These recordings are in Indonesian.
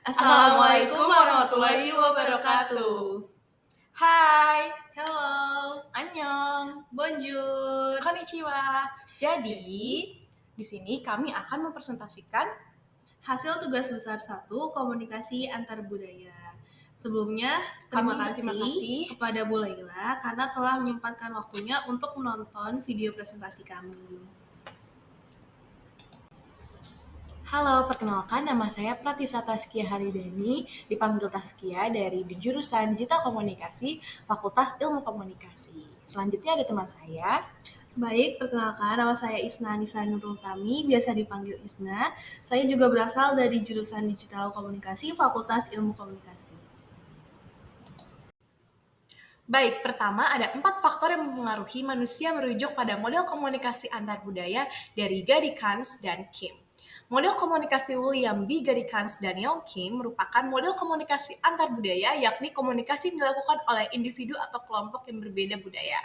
Assalamualaikum warahmatullahi wabarakatuh. Hai, Hello, annyeong, bonjour. konnichiwa. Jadi, di sini kami akan mempresentasikan Hasil tugas besar 1 komunikasi antar budaya. Sebelumnya, terima Kami berterima kasih. kepada Bu Laila karena telah menyempatkan waktunya untuk menonton video presentasi kami. Halo, perkenalkan nama saya Pratisa Taskia Haridani, dipanggil Taskia dari jurusan Digital Komunikasi, Fakultas Ilmu Komunikasi. Selanjutnya ada teman saya. Baik, perkenalkan nama saya Isna Anissa Nurul Tami, biasa dipanggil Isna. Saya juga berasal dari jurusan Digital Komunikasi, Fakultas Ilmu Komunikasi. Baik, pertama ada 4 faktor yang mempengaruhi manusia merujuk pada model komunikasi antar budaya dari Gadikans dan Kim. Model komunikasi William B. Gadikans dan Young Kim merupakan model komunikasi antar budaya, yakni komunikasi yang dilakukan oleh individu atau kelompok yang berbeda budaya.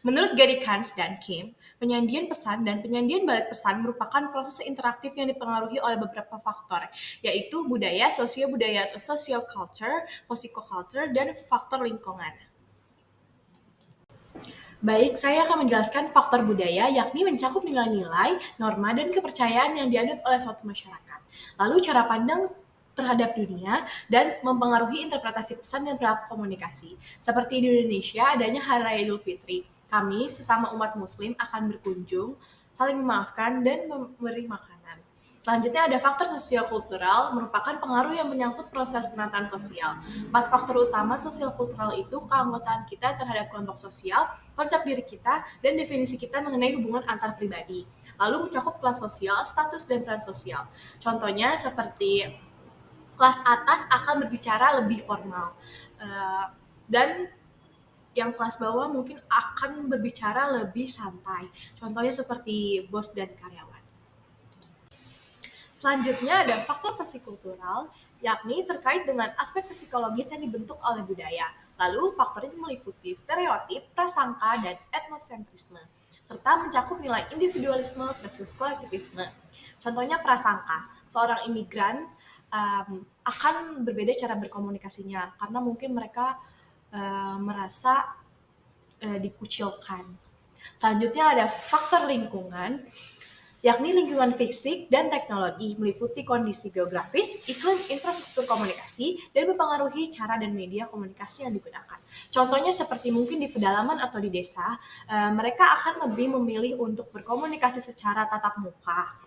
Menurut Gadikans dan Kim, penyajian pesan dan penyajian balik pesan merupakan proses interaktif yang dipengaruhi oleh beberapa faktor, yaitu budaya, sosio-budaya atau socio-culture, psychoculture, dan faktor lingkungan. Baik, saya akan menjelaskan faktor budaya, yakni mencakup nilai-nilai, norma, dan kepercayaan yang dianut oleh suatu masyarakat. Lalu cara pandang terhadap dunia dan mempengaruhi interpretasi pesan dan perilaku komunikasi. Seperti di Indonesia, adanya Hari Raya Idul Fitri. Kami, sesama umat muslim, akan berkunjung, saling memaafkan, dan memberi makanan. Selanjutnya ada faktor sosial-kultural, merupakan pengaruh yang menyangkut proses penataan sosial. 4 faktor utama sosial-kultural itu keanggotaan kita terhadap kelompok sosial, konsep diri kita, dan definisi kita mengenai hubungan antar pribadi. Lalu mencakup kelas sosial, status, dan peran sosial. Contohnya seperti kelas atas akan berbicara lebih formal, dan yang kelas bawah mungkin akan berbicara lebih santai. Contohnya seperti bos dan karyawan. Selanjutnya ada faktor psikultural, yakni terkait dengan aspek psikologis yang dibentuk oleh budaya. Lalu faktor ini meliputi stereotip, prasangka, dan etnosentrisme, serta mencakup nilai individualisme versus kolektivisme. Contohnya prasangka, seorang imigran akan berbeda cara berkomunikasinya, karena mungkin mereka merasa dikucilkan. Selanjutnya ada faktor lingkungan, yakni lingkungan fisik dan teknologi, meliputi kondisi geografis, iklim, infrastruktur komunikasi, dan mempengaruhi cara dan media komunikasi yang digunakan. Contohnya seperti mungkin di pedalaman atau di desa, mereka akan lebih memilih untuk berkomunikasi secara tatap muka.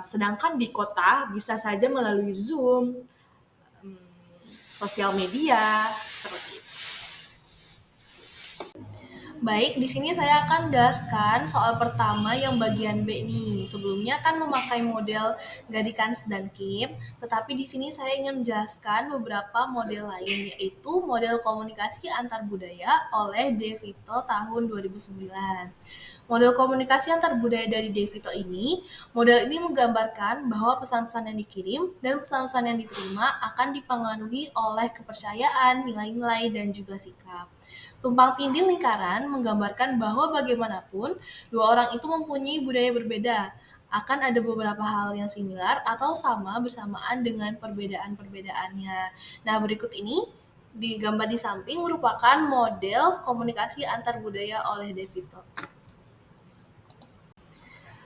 Sedangkan di kota bisa saja melalui Zoom, sosial media, seperti itu. Baik, di sini saya akan jelaskan soal pertama yang bagian B nih. Sebelumnya kan memakai model Gadikans dan Kim, tetapi di sini saya ingin menjelaskan beberapa model lain, yaitu model komunikasi antar budaya oleh De Vito tahun 2009. Model komunikasi antar budaya dari De Vito model ini menggambarkan bahwa pesan-pesan yang dikirim dan pesan-pesan yang diterima akan dipengaruhi oleh kepercayaan, nilai-nilai, dan juga sikap. Tumpang tindih lingkaran menggambarkan bahwa bagaimanapun dua orang itu mempunyai budaya berbeda, akan ada beberapa hal yang similar atau sama bersamaan dengan perbedaan-perbedaannya. Nah, berikut ini di gambar di samping merupakan model komunikasi antar budaya oleh De Vito.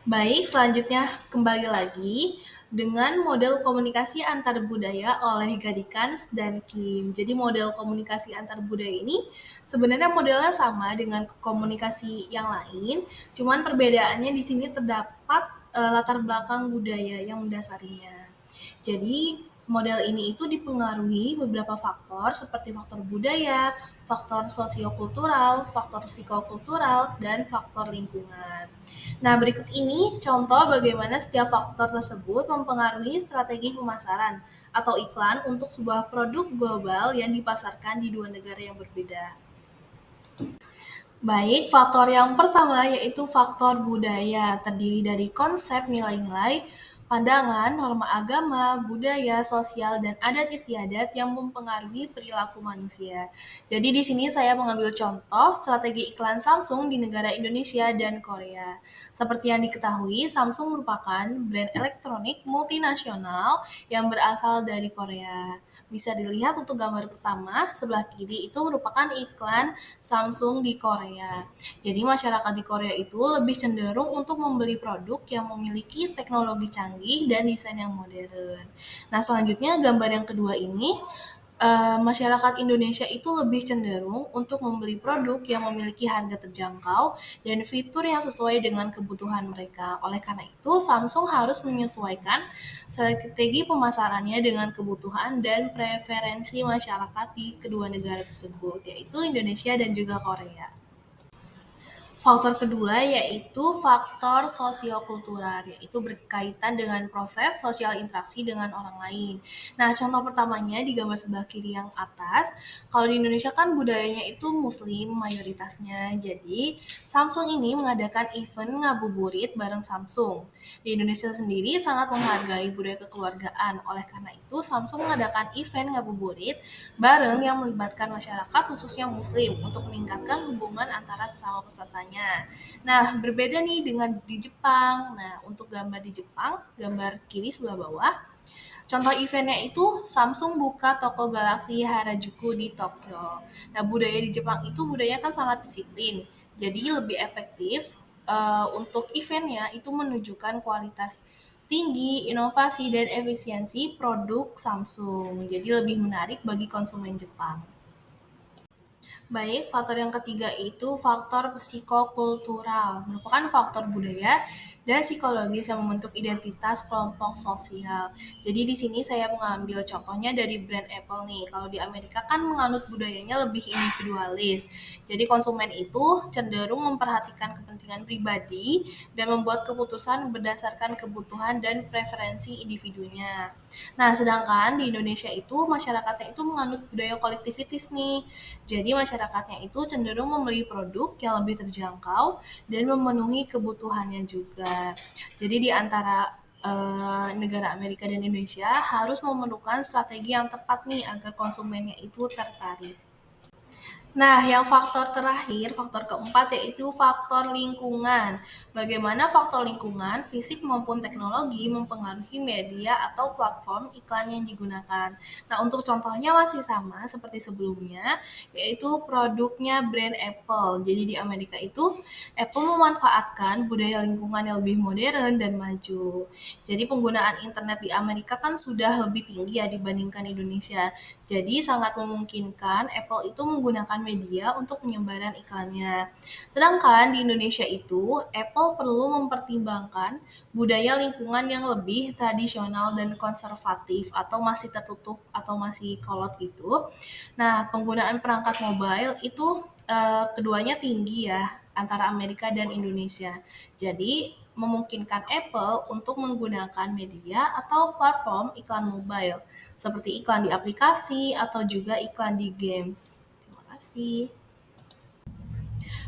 Baik, selanjutnya kembali lagi dengan model komunikasi antar budaya oleh Gadikans dan Kim. Jadi model komunikasi antar budaya ini sebenarnya modelnya sama dengan komunikasi yang lain, cuman perbedaannya di sini terdapat latar belakang budaya yang mendasarinya. Jadi model ini itu dipengaruhi beberapa faktor seperti faktor budaya, faktor sosiokultural, faktor psikokultural, dan faktor lingkungan. Nah, berikut ini contoh bagaimana setiap faktor tersebut mempengaruhi strategi pemasaran atau iklan untuk sebuah produk global yang dipasarkan di dua negara yang berbeda. Baik, faktor yang pertama yaitu faktor budaya, terdiri dari konsep nilai-nilai, pandangan, norma agama, budaya, sosial, dan adat istiadat yang mempengaruhi perilaku manusia. Jadi di sini saya mengambil contoh strategi iklan Samsung di negara Indonesia dan Korea. Seperti yang diketahui, Samsung merupakan brand elektronik multinasional yang berasal dari Korea. Bisa dilihat untuk gambar pertama, sebelah kiri itu merupakan iklan Samsung di Korea. Jadi masyarakat di Korea itu lebih cenderung untuk membeli produk yang memiliki teknologi canggih dan desain yang modern. Nah, selanjutnya gambar yang kedua ini, masyarakat Indonesia itu lebih cenderung untuk membeli produk yang memiliki harga terjangkau dan fitur yang sesuai dengan kebutuhan mereka. Oleh karena itu, Samsung harus menyesuaikan strategi pemasarannya dengan kebutuhan dan preferensi masyarakat di kedua negara tersebut, yaitu Indonesia dan juga Korea. Faktor kedua yaitu faktor sosiokultural, yaitu berkaitan dengan proses sosial interaksi dengan orang lain. Nah, contoh pertamanya di gambar sebelah kiri yang atas, kalau di Indonesia kan budayanya itu muslim mayoritasnya, jadi Samsung ini mengadakan event ngabuburit bareng Samsung. Di Indonesia sendiri sangat menghargai budaya kekeluargaan, oleh karena itu Samsung mengadakan event ngabuburit bareng yang melibatkan masyarakat khususnya muslim untuk meningkatkan hubungan antara sesama pesertanya. Nah, berbeda nih dengan di Jepang. Nah, untuk gambar di Jepang, gambar kiri sebelah bawah, contoh eventnya itu Samsung buka toko Galaxy Harajuku di Tokyo. Nah, budaya di Jepang itu budayanya kan sangat disiplin. Jadi lebih efektif untuk eventnya itu menunjukkan kualitas tinggi, inovasi, dan efisiensi produk Samsung. Jadi lebih menarik bagi konsumen Jepang. Baik, faktor yang ketiga itu faktor psikokultural, merupakan faktor budaya dan psikologis yang membentuk identitas kelompok sosial. Jadi di sini saya mengambil contohnya dari brand Apple nih. Kalau di Amerika kan menganut budayanya lebih individualis. Jadi konsumen itu cenderung memperhatikan kepentingan pribadi dan membuat keputusan berdasarkan kebutuhan dan preferensi individunya. Nah, sedangkan di Indonesia itu masyarakatnya itu menganut budaya kolektivitis nih. Jadi masyarakatnya itu cenderung membeli produk yang lebih terjangkau dan memenuhi kebutuhannya juga. Jadi di antara negara Amerika dan Indonesia harus memerlukan strategi yang tepat nih agar konsumennya itu tertarik. Nah, yang faktor terakhir, faktor keempat yaitu faktor lingkungan. Bagaimana faktor lingkungan, fisik maupun teknologi mempengaruhi media atau platform iklan yang digunakan. Nah, untuk contohnya masih sama seperti sebelumnya, yaitu produknya brand Apple. Jadi di Amerika itu, Apple memanfaatkan budaya lingkungan yang lebih modern dan maju. Jadi penggunaan internet di Amerika kan sudah lebih tinggi ya dibandingkan Indonesia. Jadi sangat memungkinkan Apple itu menggunakan media untuk penyebaran iklannya. Sedangkan di Indonesia itu, Apple perlu mempertimbangkan budaya lingkungan yang lebih tradisional dan konservatif atau masih tertutup atau masih kolot gitu. Nah, penggunaan perangkat mobile itu keduanya tinggi ya antara Amerika dan Indonesia. Jadi memungkinkan Apple untuk menggunakan media atau platform iklan mobile seperti iklan di aplikasi atau juga iklan di games. Terima kasih.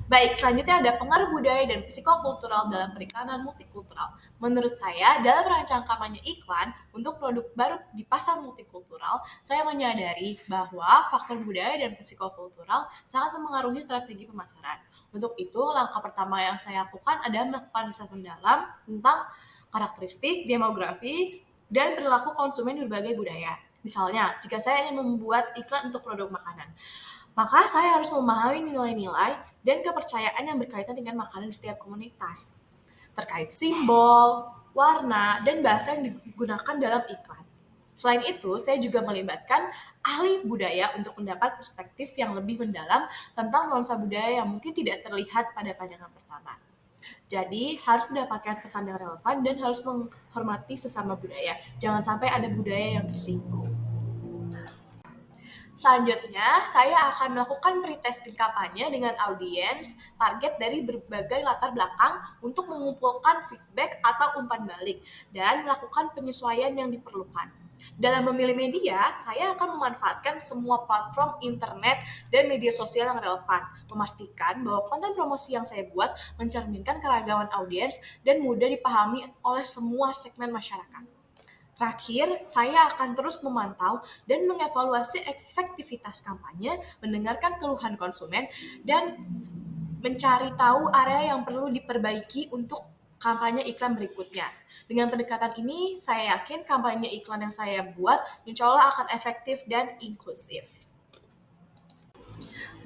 Baik, selanjutnya ada pengaruh budaya dan psikokultural dalam perikanan multikultural. Menurut saya, dalam merancang kampanye iklan untuk produk baru di pasar multikultural, saya menyadari bahwa faktor budaya dan psikokultural sangat memengaruhi strategi pemasaran. Untuk itu, langkah pertama yang saya lakukan adalah melakukan riset mendalam tentang karakteristik, demografi, dan perilaku konsumen berbagai budaya. Misalnya, jika saya ingin membuat iklan untuk produk makanan, maka saya harus memahami nilai-nilai dan kepercayaan yang berkaitan dengan makanan di setiap komunitas, terkait simbol, warna, dan bahasa yang digunakan dalam iklan. Selain itu, saya juga melibatkan ahli budaya untuk mendapat perspektif yang lebih mendalam tentang nuansa budaya yang mungkin tidak terlihat pada pandangan pertama. Jadi, harus mendapatkan pesan yang relevan dan harus menghormati sesama budaya. Jangan sampai ada budaya yang tersinggung. Selanjutnya, saya akan melakukan pretesting kampanye dengan audiens target dari berbagai latar belakang untuk mengumpulkan feedback atau umpan balik dan melakukan penyesuaian yang diperlukan. Dalam memilih media, saya akan memanfaatkan semua platform internet dan media sosial yang relevan, memastikan bahwa konten promosi yang saya buat mencerminkan keragaman audiens dan mudah dipahami oleh semua segmen masyarakat. Terakhir, saya akan terus memantau dan mengevaluasi efektivitas kampanye, mendengarkan keluhan konsumen, dan mencari tahu area yang perlu diperbaiki untuk kampanye iklan berikutnya. Dengan pendekatan ini, saya yakin kampanye iklan yang saya buat insya Allah akan efektif dan inklusif.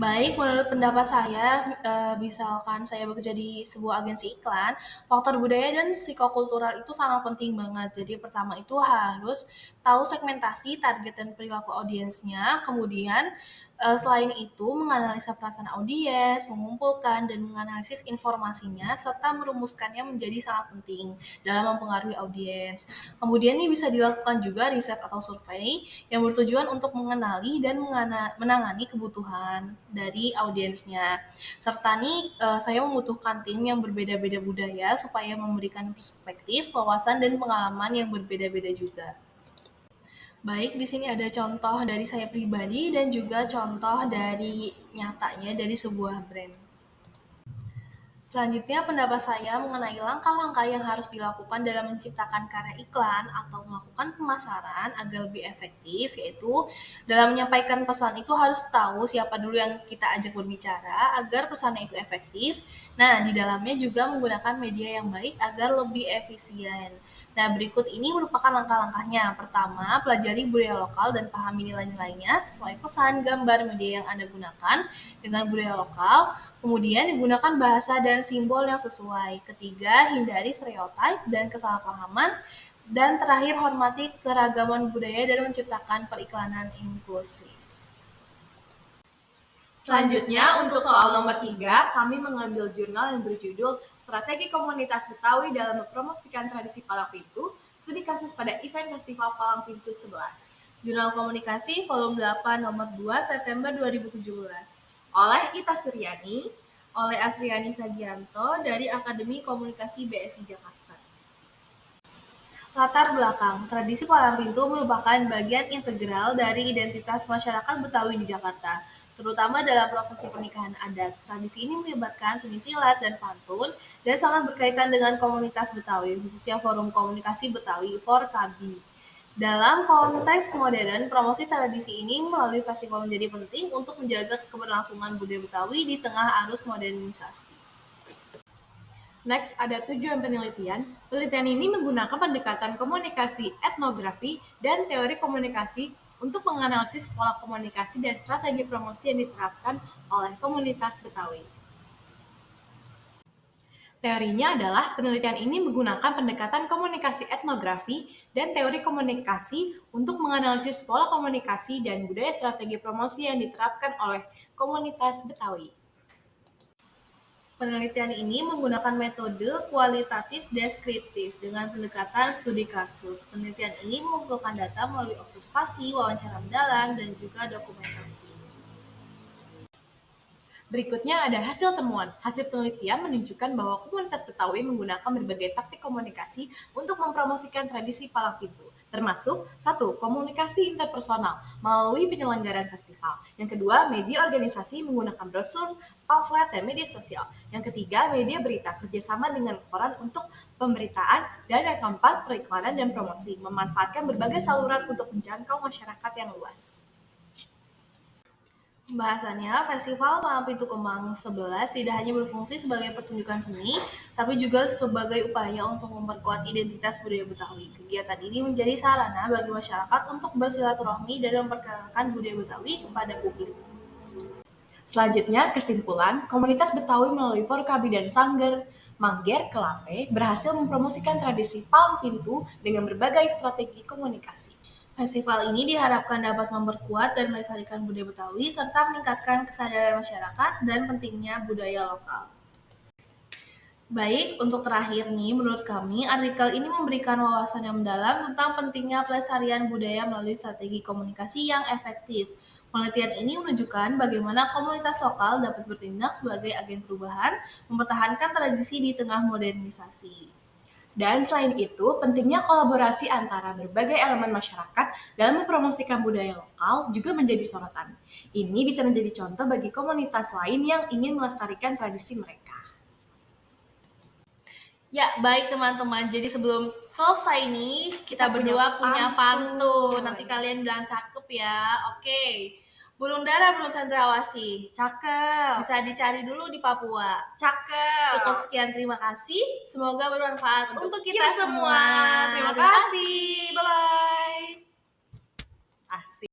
Baik, menurut pendapat saya, misalkan saya bekerja di sebuah agensi iklan, faktor budaya dan psikokultural itu sangat penting banget. Jadi pertama itu harus tahu segmentasi, target dan perilaku audiensnya, kemudian selain itu menganalisa perasaan audiens, mengumpulkan dan menganalisis informasinya, serta merumuskannya menjadi sangat penting dalam mempengaruhi audiens. Kemudian ini bisa dilakukan juga riset atau survei yang bertujuan untuk mengenali dan menangani kebutuhan dari audiensnya. Serta nih saya membutuhkan tim yang berbeda-beda budaya supaya memberikan perspektif, wawasan dan pengalaman yang berbeda-beda juga. Baik, di sini ada contoh dari saya pribadi dan juga contoh dari nyatanya dari sebuah brand. Selanjutnya, pendapat saya mengenai langkah-langkah yang harus dilakukan dalam menciptakan karya iklan atau melakukan pemasaran agar lebih efektif, yaitu dalam menyampaikan pesan itu harus tahu siapa dulu yang kita ajak berbicara agar pesannya itu efektif. Nah, di dalamnya juga menggunakan media yang baik agar lebih efisien. Nah, berikut ini merupakan langkah-langkahnya. Pertama, pelajari budaya lokal dan pahami nilai-nilainya sesuai pesan gambar media yang Anda gunakan dengan budaya lokal. Kemudian, digunakan bahasa dan simbol yang sesuai. Ketiga, hindari stereotip dan kesalahpahaman. Dan terakhir, hormati keragaman budaya dan menciptakan periklanan inklusif. Selanjutnya, untuk soal nomor 3, kami mengambil jurnal yang berjudul Strategi Komunitas Betawi dalam Mempromosikan Tradisi Palang Pintu, studi kasus pada event Festival Palang Pintu 11. Jurnal Komunikasi Volume 8 Nomor 2 September 2017 Oleh Ita Suryani, oleh Asriani Sagianto dari Akademi Komunikasi BSI Jakarta. Latar belakang, tradisi palang pintu merupakan bagian integral dari identitas masyarakat Betawi di Jakarta, terutama dalam prosesi pernikahan adat. Tradisi ini melibatkan seni silat dan pantun, dan sangat berkaitan dengan komunitas Betawi, khususnya Forum Komunikasi Betawi, FORKABI. Dalam konteks modern, promosi tradisi ini melalui festival menjadi penting untuk menjaga keberlangsungan budaya Betawi di tengah arus modernisasi. next ada tujuan penelitian. Penelitian ini menggunakan pendekatan komunikasi etnografi dan teori komunikasi untuk menganalisis pola komunikasi dan strategi promosi yang diterapkan oleh komunitas Betawi. Teorinya adalah penelitian ini menggunakan pendekatan komunikasi etnografi dan teori komunikasi untuk menganalisis pola komunikasi dan budaya strategi promosi yang diterapkan oleh komunitas Betawi. Penelitian ini menggunakan metode kualitatif deskriptif dengan pendekatan studi kasus. Penelitian ini mengumpulkan data melalui observasi, wawancara mendalam, dan juga dokumentasi. Berikutnya ada hasil temuan. Hasil penelitian menunjukkan bahwa komunitas Betawi menggunakan berbagai taktik komunikasi untuk mempromosikan tradisi palang pintu, termasuk 1. Komunikasi interpersonal melalui penyelenggaraan festival. Yang kedua, media organisasi menggunakan brosur, pamflet, dan media sosial. Yang ketiga, media berita kerjasama dengan koran untuk pemberitaan. Dan yang keempat, periklanan dan promosi, memanfaatkan berbagai saluran untuk menjangkau masyarakat yang luas. Pembahasannya, Festival Palang Pintu Kembang 11 tidak hanya berfungsi sebagai pertunjukan seni, tapi juga sebagai upaya untuk memperkuat identitas budaya Betawi. Kegiatan ini menjadi sarana bagi masyarakat untuk bersilaturahmi dan memperkenalkan budaya Betawi kepada publik. Selanjutnya, kesimpulan, komunitas Betawi melalui Forkabi dan Sanggar Mangger Kelape berhasil mempromosikan tradisi palang pintu dengan berbagai strategi komunikasi. Festival ini diharapkan dapat memperkuat dan melestarikan budaya Betawi serta meningkatkan kesadaran masyarakat dan pentingnya budaya lokal. Baik, untuk terakhir nih, menurut kami artikel ini memberikan wawasan yang mendalam tentang pentingnya pelestarian budaya melalui strategi komunikasi yang efektif. Penelitian ini menunjukkan bagaimana komunitas lokal dapat bertindak sebagai agen perubahan, mempertahankan tradisi di tengah modernisasi. Dan selain itu, pentingnya kolaborasi antara berbagai elemen masyarakat dalam mempromosikan budaya lokal juga menjadi sorotan. Ini bisa menjadi contoh bagi komunitas lain yang ingin melestarikan tradisi mereka. Ya, baik teman-teman. Jadi sebelum selesai nih, kita Kita punya berdua punya pantun. pantun. Nanti kalian bilang cakep ya. Oke. Burung dara, burung cendrawasih. Cakep. Bisa dicari dulu di Papua. Cukup Cakep. sekian, terima kasih. Semoga bermanfaat untuk kita kita semua. semua. Terima kasih. Bye-bye. Asik.